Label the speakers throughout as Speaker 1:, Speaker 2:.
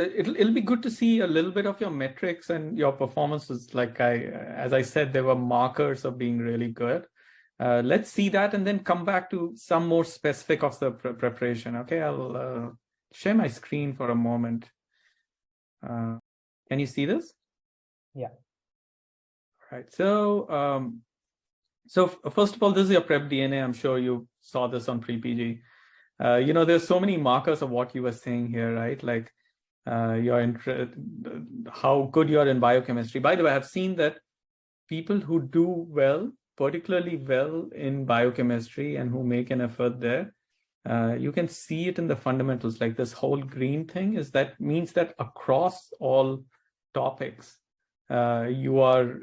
Speaker 1: It'll be good to see a little bit of your metrics and your performances. Like as I said, there were markers of being really good. Let's see that and then come back to some more specific of the preparation. Okay, I'll share my screen for a moment. Can you see this?
Speaker 2: Yeah.
Speaker 1: All right. So, first of all, this is your prep DNA. I'm sure you saw this on pre-PG. There's so many markers of what you were saying here, right? Like how good you are in biochemistry. By the way, I've seen that people who do well, particularly well in biochemistry and who make an effort there, you can see it in the fundamentals. Like this whole green thing means that across all topics, you are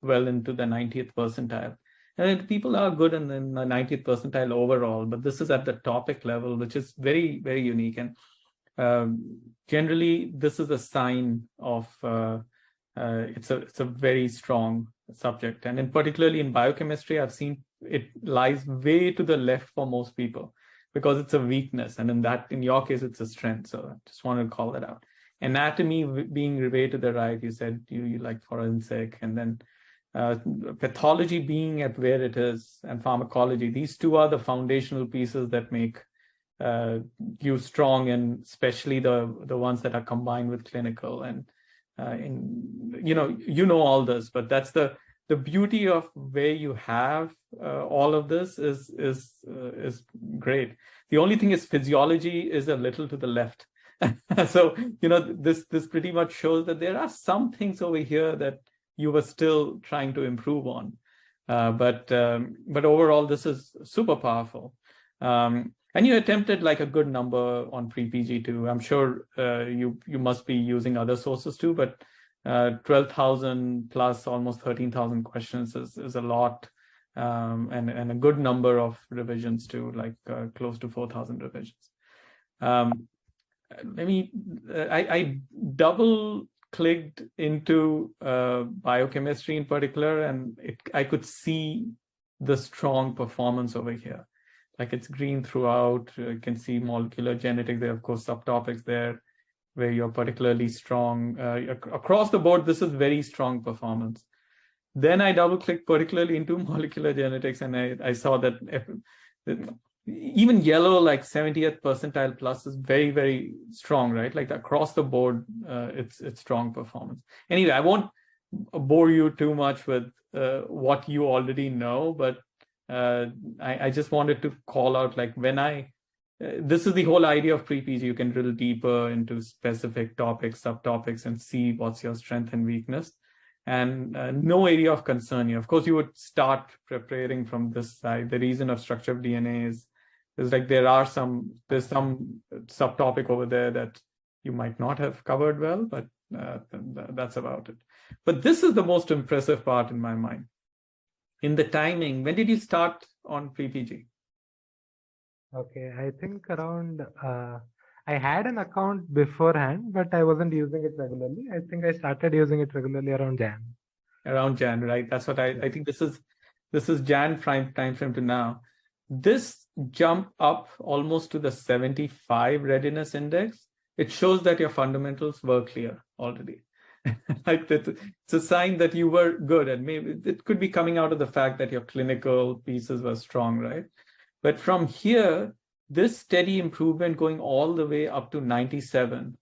Speaker 1: well into the 90th percentile. And people are good in the 90th percentile overall, but this is at the topic level, which is very, very unique. And generally, this is a sign of it's a very strong subject. And particularly in biochemistry, I've seen it lies way to the left for most people because it's a weakness. And in your case, it's a strength. So I just wanted to call that out. Anatomy being way to the right, you said you like forensic, and then pathology being at where it is, and pharmacology. These two are the foundational pieces that make you strong, and especially the ones that are combined with clinical. And all this, but that's the beauty of where you have all of this is great. The only thing is physiology is a little to the left. So this pretty much shows that there are some things over here that you were still trying to improve on, but overall this is super powerful. And you attempted like a good number on pre-PG too. I'm sure you must be using other sources too, but 12,000 plus almost 13,000 questions is a lot, and a good number of revisions too, like close to 4,000 revisions. I double clicked into biochemistry in particular, and I could see the strong performance over here. Like it's green throughout. You can see molecular genetics. There are, of course, subtopics there where you're particularly strong. Across the board, this is very strong performance. Then I double-clicked particularly into molecular genetics, and I saw that even yellow, like 70th percentile plus, is very, very strong, right? Like across the board, it's strong performance. Anyway, I won't bore you too much with what you already know, but I just wanted to call out, like this is the whole idea of pre-PG. You can drill deeper into specific topics, subtopics, and see what's your strength and weakness. And no area of concern here. Of course, you would start preparing from this side. The reason of structure of DNA is like there's some subtopic over there that you might not have covered well, but that's about it. But this is the most impressive part in my mind. In the timing, when did you start on pre-PG?
Speaker 2: Okay, I think around, I had an account beforehand, but I wasn't using it regularly. I think I started using it regularly around Jan.
Speaker 1: Around Jan, right? That's what I think this is Jan time frame to now. This jump up almost to the 75 readiness index. It shows that your fundamentals were clear already. Like that, it's a sign that you were good, and maybe it could be coming out of the fact that your clinical pieces were strong, right? But from here, this steady improvement going all the way up to 97,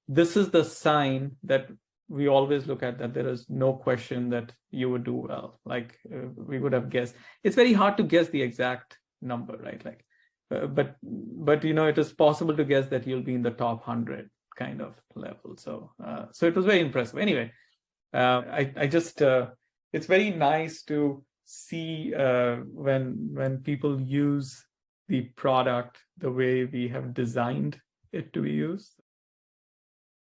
Speaker 1: this is the sign that we always look at, that there is no question that you would do well. Like we would have guessed. It's very hard to guess the exact number, right? Like, but it is possible to guess that you'll be in the top 100 kind of level. So it was very impressive. Anyway, I just it's very nice to see when people use the product the way we have designed it to be used.